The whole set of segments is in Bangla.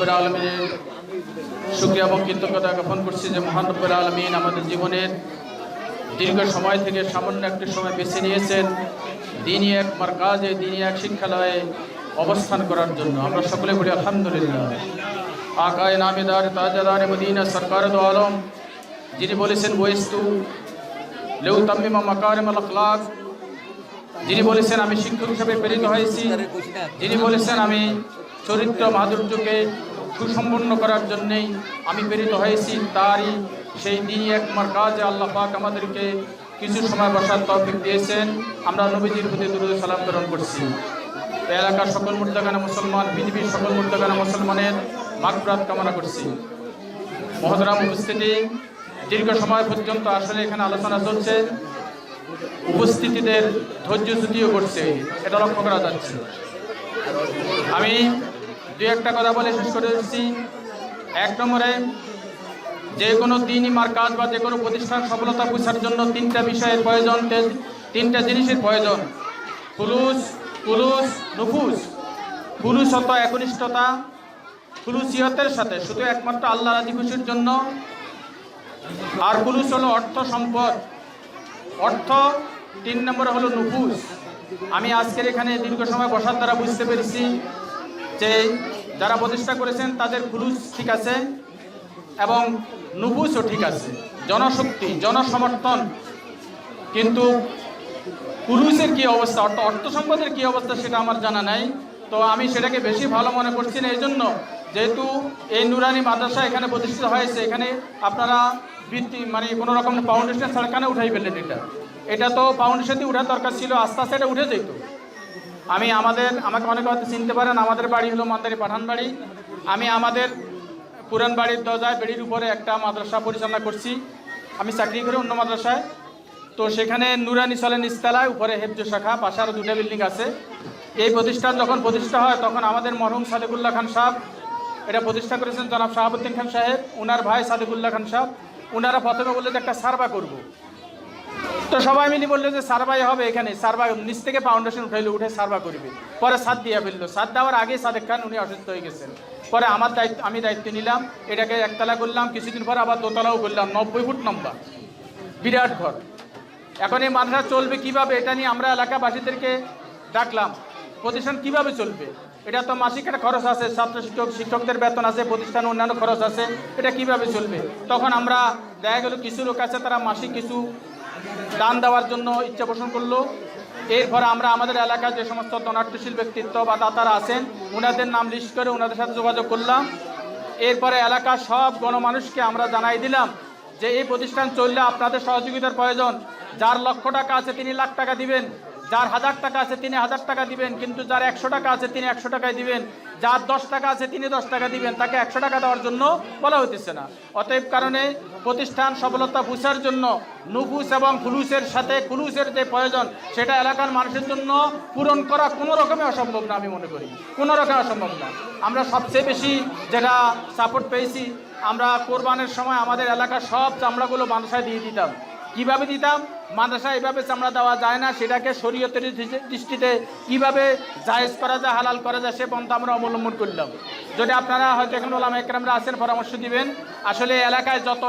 রব্বুল আলামিনের শুকরিয়া এবং কৃতজ্ঞতা জ্ঞাপন করছি যে মহান রব্বুল আলামিন আমাদের জীবনের দীর্ঘ সময় থেকে সামান্য একটি সময় বেছে নিয়েছেন দিনই এক মারকাজে, দিনই এক শিক্ষালয়ে অবস্থান করার জন্য। আমরা সকলে বলি আলহামদুলিল্লাহ। আকায়ে নামেদার তাজদার মদিনা সরকার দো আলম যিনি বলেছেন বয়স্তু লেউ তাম্মিমা মাকারিমাল আখলাক, যিনি বলেছেন আমি শিক্ষক হিসেবে প্রেরিত হয়েছি, যিনি বলেছেন আমি চরিত্র মাধুর্যকে সুসম্পন্ন করার জন্যেই আমি প্রেরিত হয়েছি, তারই সেই দিনই এক মারকাজে আল্লাহ পাক আমাদেরকে কিছু সময় বসার তৌফিক দিয়েছেন। আমরা নবীজির প্রতি দুরূদ সালাম প্রেরণ করছি। এলাকার সকল মুর্দাগানা মুসলমান, পৃথিবীর সকল মুর্দাগানা মুসলমানের মাগফিরাত কামনা করছি। মহতরাম উপস্থিতি, দীর্ঘ সময় পর্যন্ত আসলে এখানে আলোচনা চলছে, উপস্থিতিদের ধৈর্যচ্যুতিও করছে, এটা লক্ষ্য করা যাচ্ছে। আমি দু একটা কথা বলে শেষ করে দিচ্ছি। এক নম্বরে, যে কোনো দিনই মারকাজ বা যে কোনো প্রতিষ্ঠান সফলতা পৌঁছার জন্য তিনটা বিষয়ের প্রয়োজন, তিনটা জিনিসের প্রয়োজন: খুলুস, কুলুস, নুফুস। খুলুস হত একনিষ্ঠতা, খুলুসিয়তের সাথে শুধু একমাত্র আল্লাহ রাজি খুশির জন্য। আর কুলুস হলো অর্থ সম্পদ, অর্থ। 3 নম্বরে হলো নুফুস। আমি আজকের এখানে দীর্ঘ সময় বসার দ্বারা বুঝতে পেরেছি যে যারা প্রতিষ্ঠা করেছেন তাদের খুলুস ঠিক আছে এবং নুফুসও ঠিক আছে, জনশক্তি, জনসমর্থন। কিন্তু কুলুসের কী অবস্থা, অর্থ সম্পদের কী অবস্থা সেটা আমার জানা নাই। তো আমি সেটাকে বেশি ভালো মনে করছি না। এই জন্য যেহেতু এই নুরানি মাদ্রাসা এখানে প্রতিষ্ঠিত হয়েছে, এখানে আপনারা ভিত্তি মানে কোনো রকম ফাউন্ডেশন ছাড়া কেন উঠাই ফেললেন? এটা তো ফাউন্ডেশন দিয়ে উঠার দরকার ছিল, আস্তে আস্তে এটা উঠে যেত। আমাকে অনেকে হয়তো চিনতে পারেন, আমাদের বাড়ি হলো মান্দারি পাঠান বাড়ি। আমি আমাদের পুরান বাড়ির দরজায় বেড়ির উপরে একটা মাদ্রাসা পরিচালনা করছি। আমি চাকরি করি অন্য মাদ্রাসায়। তো সেখানে নুরানি চলে নিচতলায়, উপরে হেফজ শাখা, পাশে আরও 2টা বিল্ডিং আছে। এই প্রতিষ্ঠান যখন প্রতিষ্ঠা হয় তখন আমাদের মরহুম সাদেকুল্লাহ খান সাহেব এটা প্রতিষ্ঠা করেছেন, জনাব শাহাবুদ্দিন খান সাহেব, ওনার ভাই সাদেকুল্লাহ খান সাহেব। ওনারা প্রথমে বললেন যে একটা সার্ভে করব। তো সবাই মিলে বললো যে সার্ভে হবে এখানে, সার্ভে নিচ থেকে ফাউন্ডেশন উঠে সার্ভে করবে। পরে সাদ দিয়ে ফেললো। সাদ দেওয়ার আগে সাদেক খান উনি অসুস্থ হয়ে গেছেন। পরে আমি দায়িত্ব নিলাম, এটাকে একতলা করলাম, কিছুদিন পরে আবার দোতলাও করলাম, 90 ফুট লম্বা বিরাট ঘর। এখন এই মাদ্রাসা চলবে কিভাবে, এটা নিয়ে আমরা এলাকাবাসীদেরকে ডাকলাম। প্রতিষ্ঠান কিভাবে চলবে, এটা তো মাসিক একটা খরচ আছে, ছাত্র শিক্ষকদের বেতন আছে, প্রতিষ্ঠান অন্যান্য খরচ আছে, এটা কিভাবে চলবে? তখন আমরা দেখা গেল কিছু লোক আছে তারা মাসিক কিছু দান দেওয়ার জন্য ইচ্ছা পোষণ করলো। এরপরে আমরা আমাদের এলাকায় যে সমস্ত ধনাঢ্যশীল ব্যক্তিত্ব বা দাতারা আছেন ওনাদের নাম লিস্ট করে ওনাদের সাথে যোগাযোগ করলাম। এরপরে এলাকার সব গণমানুষকে আমরা জানাই দিলাম যে এই প্রতিষ্ঠান চললে আপনাদের সহযোগিতার প্রয়োজন। যার লক্ষ টাকা আছে তিনি লাখ টাকা দিবেন, যার 1000 টাকা আছে তিনি 1000 টাকা দিবেন, কিন্তু যার 100 টাকা আছে তিনি 100 টাকায় দিবেন, যার 10 টাকা আছে তিনি 10 টাকা দিবেন, তাকে 100 টাকা দেওয়ার জন্য বলা হইতেছে না। অতএব কারণে প্রতিষ্ঠান সফলতা বুঝার জন্য নুফুস এবং ফুলুসের সাথে কুলুসের যে প্রয়োজন সেটা এলাকার মানুষের জন্য পূরণ করা কোনো রকমে অসম্ভব না, আমি মনে করি কোনো রকমে অসম্ভব না। আমরা সবচেয়ে বেশি যেটা সাপোর্ট পেয়েছি, আমরা কোরবানের সময় আমাদের এলাকার সব চামড়াগুলো মাদ্রাসায় দিয়ে দিতাম। কিভাবে দিতাম? মাদ্রাসায় এভাবে চামড়া দেওয়া যায় না, সেটাকে শরীয়তের দৃষ্টিতে কিভাবে জায়েজ করা যায়, হালাল করা যায় সে পন্থা আমরা অবলম্বন করলাম। যদি আপনারা হয়তো এখন ওলামা একরামরা আছেন পরামর্শ দিবেন। আসলে এলাকায় যত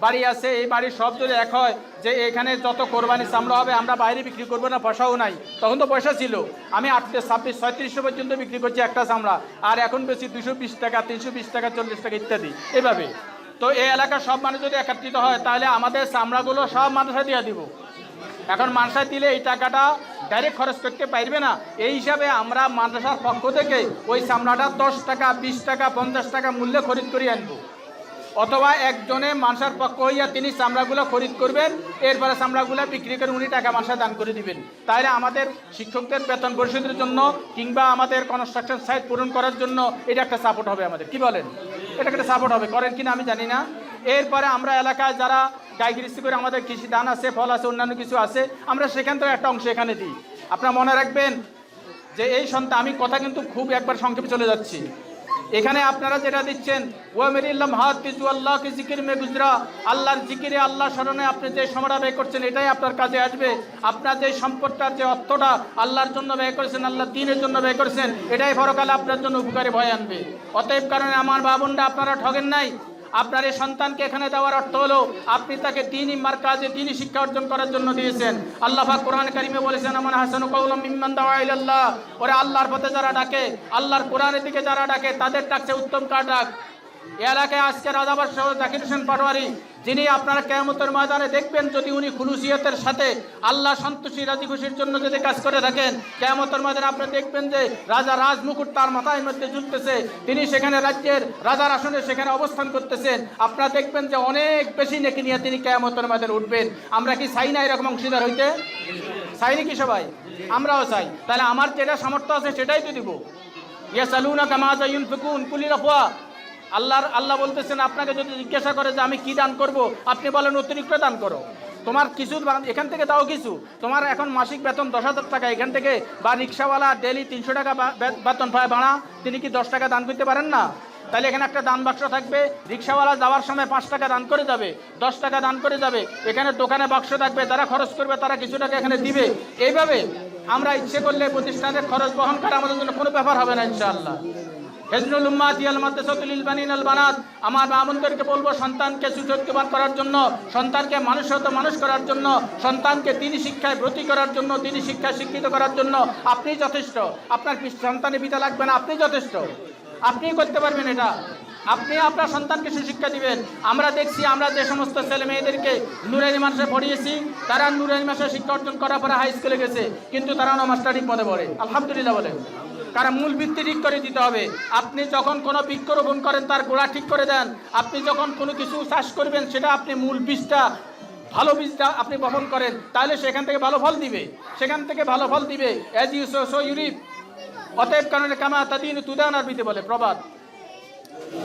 বাড়ি আছে এই বাড়ির সব যদি এক হয় যে এখানে যত কোরবানি চামড়া হবে আমরা বাইরে বিক্রি করবো না, পয়সাও নাই। তখন তো পয়সা ছিল, আমি 28, 26, 3700 পর্যন্ত বিক্রি করছি একটা চামড়া, আর এখন বেশি 220 টাকা, 320 টাকা, 40 টাকা ইত্যাদি এভাবে। তো এই এলাকার সব মানুষ যদি একত্রিত হয় তাহলে আমাদের চামড়াগুলো সব মাদ্রাসায় দিয়ে দিব। এখন মাদ্রাসায় দিলে এই টাকাটা ডাইরেক্ট খরচ করতে পারবে না, এই হিসাবে আমরা মাদ্রাসার পক্ষ থেকে ওই চামড়াটা 10 টাকা, 20 টাকা, 50 টাকা মূল্যে খরিদ করে আনবো। অথবা একজনে মাদ্রাসার পক্ষ হইয়া তিনি চামড়াগুলো খরিদ করবেন, এরপরে চামড়াগুলো বিক্রি করে উনি টাকা মাদ্রাসায় দান করে দিবেন। তাহলে আমাদের শিক্ষকদের বেতন পরিশোধের জন্য কিংবা আমাদের কনস্ট্রাকশন সাইট পূরণ করার জন্য এটা একটা সাপোর্ট হবে আমাদের। কি বলেন? এটা একটা সাপোর্ট হবে, করেন কিনা আমি জানি না। এরপরে আমরা এলাকায় যারা গাইগিরিস্তি করে আমাদের কৃষি ধান আছে, ফল আছে, অন্যান্য কিছু আছে, আমরা সেখান থেকে একটা অংশ এখানে দিই। আপনারা মনে রাখবেন যে এই সন্তান, আমি কথা কিন্তু খুব একবার সংক্ষেপে চলে যাচ্ছি, এখানে আপনারা যেটা দিচ্ছেন ওয়ামিরিল্লাম হাত তিজু আল্লাহ কি জিকির মে গুজরা, আল্লাহর জিকিরে আল্লাহ স্মরণে আপনি যে সময়টা ব্যয় করছেন এটাই আপনার কাজে আসবে। আপনার যে সম্পদটার যে অর্থটা আল্লাহর জন্য ব্যয় করেছেন, আল্লাহ দ্বীনের জন্য ব্যয় করেছেন, এটাই পরকালে আপনার জন্য উপকারী ভয় আনবে। অতএব কারণে আমার বাবুনরা আপনারা ঠগেন নাই। আপনার এই সন্তানকে এখানে দেওয়ার অর্থ হলো আপনি তাকে দ্বীনি মারকাজে দ্বীনি শিক্ষা অর্জন করার জন্য দিয়েছেন। আল্লাহ পাক কোরআন কারিমে বলেছেন আমান হাসানু কাওলাম মিম্মান দাআ ইলাল্লাহ, ওরে আল্লাহর পথে যারা ডাকে, আল্লাহর কোরআনের দিকে যারা ডাকে তাদের ডাকছে উত্তম কার ডাক। এই এলাকায় আজকে রাজাবাদ সহ জাকির হোসেন পাটোয়ারি, যিনি আপনারা কিয়ামতের ময়দানে দেখবেন যদি উনি খুলুসিয়তের সাথে আল্লাহ সন্তুষ্টি রাজি খুশির জন্য যদি কাজ করে থাকেন, কিয়ামতের ময়দানে আপনি দেখবেন যে রাজা রাজমুকুট তার মাথায় মধ্যে ঝুলতেছে, তিনি সেখানে রাজ্যের রাজার আসনে সেখানে অবস্থান করতেছেন। আপনারা দেখবেন যে অনেক বেশি নেকি নিয়ে তিনি কিয়ামতের ময়দানে উঠবেন। আমরা কি চাই না এরকম অংশীদার হইতে? চাইনি কি সবাই? আমরাও চাই। তাহলে আমার যেটা সামর্থ্য আছে সেটাই তো দিব। ইয়াসালুনাকা মাযা ইউনফিকুন কুলিল আফওয়া, আল্লাহ বলতেছেন আপনাকে যদি জিজ্ঞাসা করে যে আমি কি দান করব, আপনি বলেন অতিরিক্ত দান করো। তোমার কিছু এখান থেকে দাও কিছু, তোমার এখন মাসিক বেতন 10,000 টাকা, এখান থেকে বা রিক্সাওয়ালা ডেলি 300 টাকা বেতন পায় ভাড়া, তিনি কি 10 টাকা দান করতে পারেন না? তাহলে এখানে একটা দান বাক্স থাকবে, রিক্সাওয়ালা যাওয়ার সময় 5 টাকা দান করে যাবে, 10 টাকা দান করে যাবে, এখানে দোকানে বাক্স থাকবে, যারা খরচ করবে তারা কিছু টাকা এখানে দিবে। এইভাবে আমরা ইচ্ছে করলে প্রতিষ্ঠানের খরচ বহন করা আমাদের জন্য কোনো ব্যাপার হবে না ইনশাআল্লাহ। হেজরুল উম্মাত ইয়াল মাদ্রাসাতুল বানিন আল বানাত, আমার মামুনদেরকে বলবো সন্তানকে সুযোগ্যবান করার জন্য, সন্তানকে মানুষ করার জন্য, সন্তানকে দ্বীনি শিক্ষায় ব্রতী করার জন্য, দ্বীনি শিক্ষায় শিক্ষিত করার জন্য আপনি যথেষ্ট। আপনার সন্তানের পিতা লাগবে না, আপনি যথেষ্ট, আপনি করতে পারবেন এটা। আপনি আপনার সন্তানকে সুশিক্ষা দিবেন। আমরা দেখছি আমরা যে সমস্ত ছেলে মেয়েদেরকে নুরানি মাদ্রাসায় পড়িয়েছি, তারা নুরানি মাদ্রাসায় শিক্ষা অর্জন করার পরে হাই স্কুলে গেছে, কিন্তু তারা মাস্টারি পদে পড়ে, আলহামদুলিল্লাহ বলেন। কারণ মূল ভিত্তি ঠিক করে দিতে হবে। আপনি যখন কোনো বৃক্ষরোপণ করেন তার গোড়া ঠিক করে দেন। আপনি যখন কোনো কিছু চাষ করবেন সেটা আপনি মূল বীজটা, ভালো বীজটা আপনি বপন করেন, তাহলে সেখান থেকে ভালো ফল দিবে, সেখান থেকে ভালো ফল দিবে। অ্যাজ ইউ সো ইউরিপ, অতএব কারণে কামা তাদিন তুদান আরবিতে বলে প্রবাদ।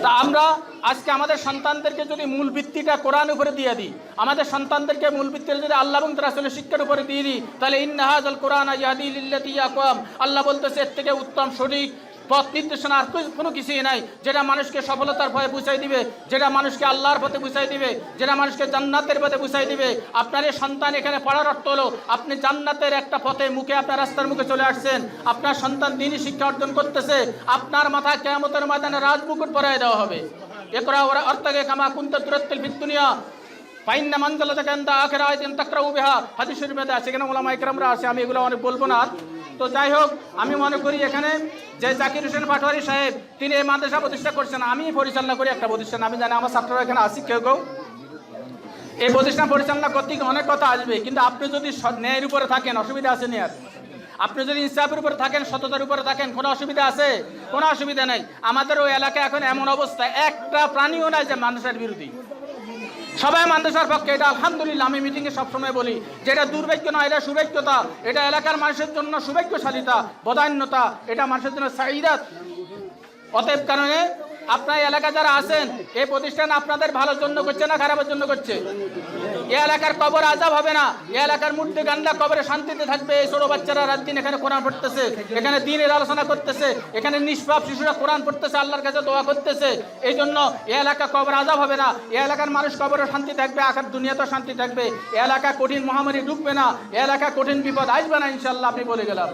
তা আমরা আজকে আমাদের সন্তানদেরকে যদি মূল ভিত্তিটা কোরআন উপরে দিয়ে দিই, আমাদের সন্তানদেরকে মূল ভিত্তিটা যদি আল্লাহ এবং রাসূলের শিক্ষার উপরে দিয়ে দিই, তাহলে ইন্না হাযাল কোরআন ইয়াহদি লিল্লাতী হিয়া আকওয়াম, আল্লাহ বলতেছে এর থেকে উত্তম সঠিক পথ নির্দেশনা আর কোনো কিছুই নাই, যেটা মানুষকে সফলতার পথে বুঝাই দিবে, যেটা মানুষকে আল্লাহর পথে বুঝাই দিবে, যেটা মানুষকে জান্নাতের পথে বুঝাই দিবে। আপনার এই সন্তান এখানে পড়ার অর্থ হলো আপনি জান্নাতের একটা পথে মুখে, আপনার রাস্তার মুখে চলে আসছেন। আপনার সন্তান দ্বীনি শিক্ষা অর্জন করতেছে, আপনার মাথায় কিয়ামতের ময়দানে রাজমুকুট পরায় দেওয়া হবে। ইকরা ওয়া আরতাকে কামা কুনতা তুরাত্তিল ফিদ দুনিয়া ফাইন্না মানজালাতাকা ইনদা আখিরা আয়াতিন তাকরাউ বিহা, হাদিস শরীফে আছে। এখানে উলামা ইকরামরা আছে, আমি এগুলো অনেক বলবো না। তো যাই হোক, আমি মনে করি এখানে যে জাকির হোসেন পাটোয়ারি সাহেব তিনি এই মাদ্রাসা প্রতিষ্ঠা করছেন, আমি পরিচালনা করি একটা প্রতিষ্ঠান। আমি জানি আমার ছাত্ররা এখানে আসি, কেউ এই প্রতিষ্ঠান পরিচালনা করতে অনেক কথা আসবে, কিন্তু আপনি যদি ন্যায়ের উপরে থাকেন অসুবিধা আছে ন্যায়, আপনি যদি ইনসাফের উপরে থাকেন, সততার উপরে থাকেন, কোনো অসুবিধা আছে? কোনো অসুবিধা নেই। আমাদের ওই এলাকায় এখন এমন অবস্থা, একটা প্রাণীও নাই যে মাদ্রাসার বিরোধী, সবাই মাদ্রাসার পক্ষে। এটা আলহামদুলিল্লাহ, আমি মিটিংয়ে সবসময় বলি যে এটা দুর্ভাগ্য না, এটা সৌভাগ্যতা। এটা এলাকার মানুষের জন্য সৌভাগ্যশালিতা, বদান্যতা, এটা মানুষের জন্য সাইদাত। অতএব কারণে আপনার এলাকা যারা আছেন, এই প্রতিষ্ঠান আপনাদের ভালোর জন্য করছে না খারাপের জন্য করছে? এই এলাকার কবর আযাব হবে না, এই এলাকার মুর্দে গান্ডা কবরে শান্তিতে থাকবে। এই ছোট বাচ্চারা রাত দিন এখানে কোরআন পড়তেছে, এখানে দ্বীনের আলোচনা করতেছে, এখানে নিষ্পাপ শিশুরা কোরআন পড়তেছে, আল্লাহর কাছে দোয়া করতেছে। এই জন্য এই এলাকা কবর আযাব হবে না, এই এলাকার মানুষ কবরে শান্তি থাকবে, আখিরাত দুনিয়াতেও শান্তি থাকবে। এই এলাকা কঠিন মহামারী ঢুকবে না, এই এলাকা কঠিন বিপদ আসবে না ইনশাআল্লাহ। আপনি বলে গেলাম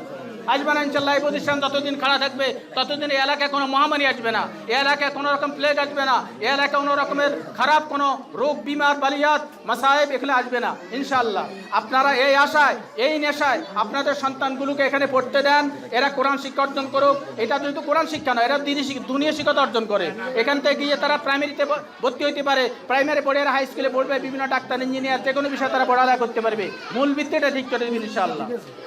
আসবে না ইনশাল্লাহ। এই প্রতিষ্ঠান যতদিন খাড়া থাকবে ততদিন এই এলাকায় কোনো মহামারী আসবে না, এই এলাকায় কোনো রকম প্লেগ আসবে না, এই এলাকায় কোনো রকমের খারাপ কোনো রোগ বিমার বালিয়াত মাসায়েব এখানে আসবে না ইনশাআল্লাহ। আপনারা এই আশায়, এই নেশায় আপনাদের সন্তানগুলোকে এখানে পড়তে দেন, এরা কোরআন শিক্ষা অর্জন করুক। এটা যেহেতু কোরআন শিক্ষা নয়, এরা দুনিয়া শিক্ষা অর্জন করে। এখান থেকে গিয়ে তারা প্রাইমারিতে ভর্তি হইতে পারে, প্রাইমারি পড়ে এরা হাই স্কুলে পড়বে, বিভিন্ন ডাক্তার ইঞ্জিনিয়ার যে কোনো বিষয়ে তারা পড়ালেখা করতে পারবে। মূল ভিত্তিটা ঠিক করে দেবেন ইনশাআল্লাহ।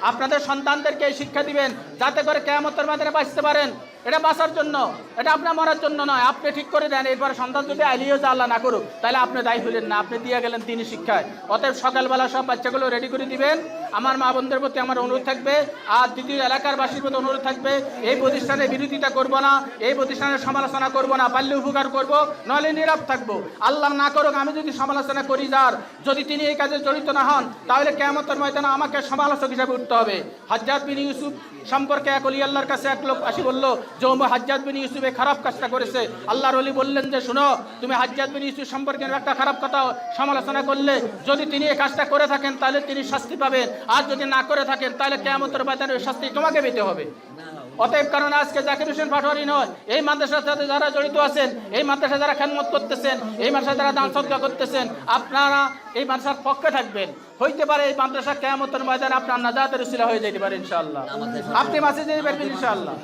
আপনাদের সন্তানদেরকে এই শিক্ষা দিবেন যাতে করে কিয়ামতের ময়দানে বাঁচতে পারেন। এটা বাঁচার জন্য, এটা আপনার মরার জন্য নয়। আপনি ঠিক করে দেন, এরপরে সন্তান যদি আইলিও যা আল্লাহ না করুক, তাহলে আপনি দায়ী হলেন না, আপনি দিয়ে গেলেন দ্বীনি শিক্ষায়। অতএব সকালবেলা সব বাচ্চাগুলো রেডি করে দিবেন। আমার মা বোনদের প্রতি আমার অনুরোধ থাকবে, আর দ্বিতীয় এলাকার বাসীর প্রতি অনুরোধ থাকবে, এই প্রতিষ্ঠানের বিরোধিতা করব না, এই প্রতিষ্ঠানের সমালোচনা করব না, পারলে উপকার করব, নইলে নীরব থাকবো। আল্লাহ না করুক আমি যদি সমালোচনা করি যার, যদি তিনি এই কাজে জড়িত না হন, তাহলে কিয়ামতের ময়দানে আমাকে সমালোচক হিসাবে উঠতে হবে। হজ্জাজ বিন ইউসুফ সম্পর্কে এক ওলি আল্লাহর কাছে এক লোক আসি বলল, যে হাজ্জাজ বিন ইউসুফে খারাপ কাজটা করেছে, আল্লাহর ওলি বললেন যে শোনো, তুমি হাজ্জাজ বিন ইউসুফ সম্পর্কে একটা খারাপ কথা সমালোচনা করলে যদি তিনি এই কাজটা করে থাকেন তাহলে তিনি শাস্তি পাবেন, আর যদি না করে থাকেন তাহলে কিয়ামতের ময়দানে ওই শাস্তি তোমাকে পেতে হবে। অতএব কারণ আজকে জাকির হোসেন পাটোয়ারি নয়, এই মাদ্রাসার সাথে যারা জড়িত আছেন, এই মাদ্রাসায় যারা খেদমত করতেছেন, এই মাদ্রাসায় যারা দান সদকা করতেছেন, আপনারা এই মাদ্রাসার পক্ষে থাকবেন। হইতে পারে এই মাদ্রাসা কিয়ামতের ময়দানে আপনার নাজাতের উসিলা হয়ে যেতে পারে ইনশাআল্লাহ। আপনি বাঁচে যেতে পারবেন ইনশাআল্লাহ।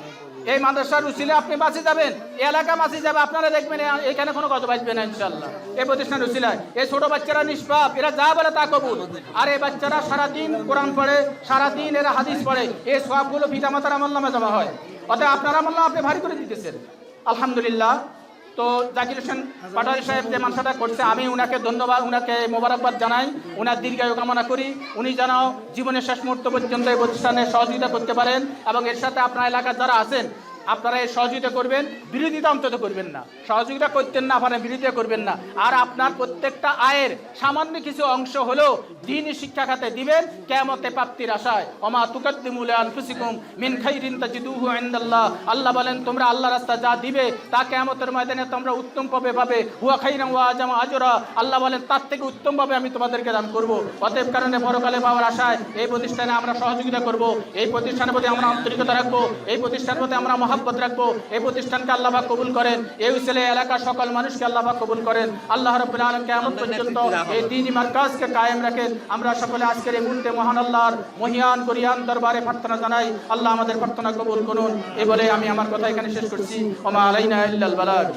এই মাদ্রাসার উসিলে আপনি বাঁচে যাবেন, এই এলাকা বাঁচে যাবে, আপনারা দেখবেন এখানে কোনো কত বাঁচবে না ইনশাআল্লাহ। এই প্রতিষ্ঠানের উসিলায় এই ছোট বাচ্চারা নিষ্পাপ, এরা যা বলে তা কবুল। আর এই বাচ্চারা সারাদিন কোরআন পড়ে, সারাদিন এরা হাদিস পড়ে, এই সবগুলো পিতামাতার আমলনামে জমা হয়। অতএব আপনার আমলনামা আপনি ভারী করে দিতেছেন আলহামদুলিল্লাহ। তো জাকির হোসেন পাটোয়ারি সাহেব যে মানসাটা করছে, আমি উনাকে ধন্যবাদ, উনাকে মোবারকবাদ জানাই, উনার দীর্ঘায়ু কামনা করি। উনি যেন জীবনের শেষ মুহূর্ত পর্যন্ত এই প্রতিষ্ঠানে সহযোগিতা করতে পারেন, এবং এর সাথে আপনার এলাকার যারা আছেন আপনারা এই সহযোগিতা করবেন, বিরোধিতা অন্তত করবেন না। সহযোগিতা করতেন না, আপনারা বিরোধিতা করবেন না। আর আপনার প্রত্যেকটা আয়ের সামান্য কিছু অংশ হলেও দ্বীনি শিক্ষা খাতে দিবেন কিয়ামতে প্রাপ্তির আশায়। ওমা তুকাদ্দিমু লিআনফুসিকুম মিন খাইরিন তাজিদুহু ইনদাল্লাহ। আল্লাহ বলেন তোমরা আল্লাহর রাস্তায় যা দিবে তা কিয়ামতের ময়দানে তোমরা উত্তম পাবে। হুয়া খাইরান ওয়া আজামা আজরা। আল্লাহ বলেন তার থেকে উত্তম ভাবে আমি তোমাদেরকে দান করব। অতএব কারণে পরকালে পাওয়ার আশায় এই প্রতিষ্ঠানে আমরা সহযোগিতা করব, এই প্রতিষ্ঠানের প্রতি আমরা আন্তরিকতা রাখবো, এই প্রতিষ্ঠানের প্রতি আমরা মহব্বত রাখবো। এই প্রতিষ্ঠানকে আল্লাহ পাক কবুল করেন, এই উসিলায় এলাকার সকল মানুষকে আল্লাহ পাক কবুল করেন। আল্লাহ রাব্বুল আলামিন কিয়ামত পর্যন্ত এই দ্বীনি মারকাজকে কায়েম রাখেন। আমরা সকলে আজকের এই মুহূর্তে মহান আল্লাহর মহিয়ান করিয়ান দরবারে প্রার্থনা জানাই, আল্লাহ আমাদের প্রার্থনা কবুল করুন। এই বলে আমি আমার কথা এখানে শেষ করছি। ওমা আলাইনা ইল্লাল বালাগ।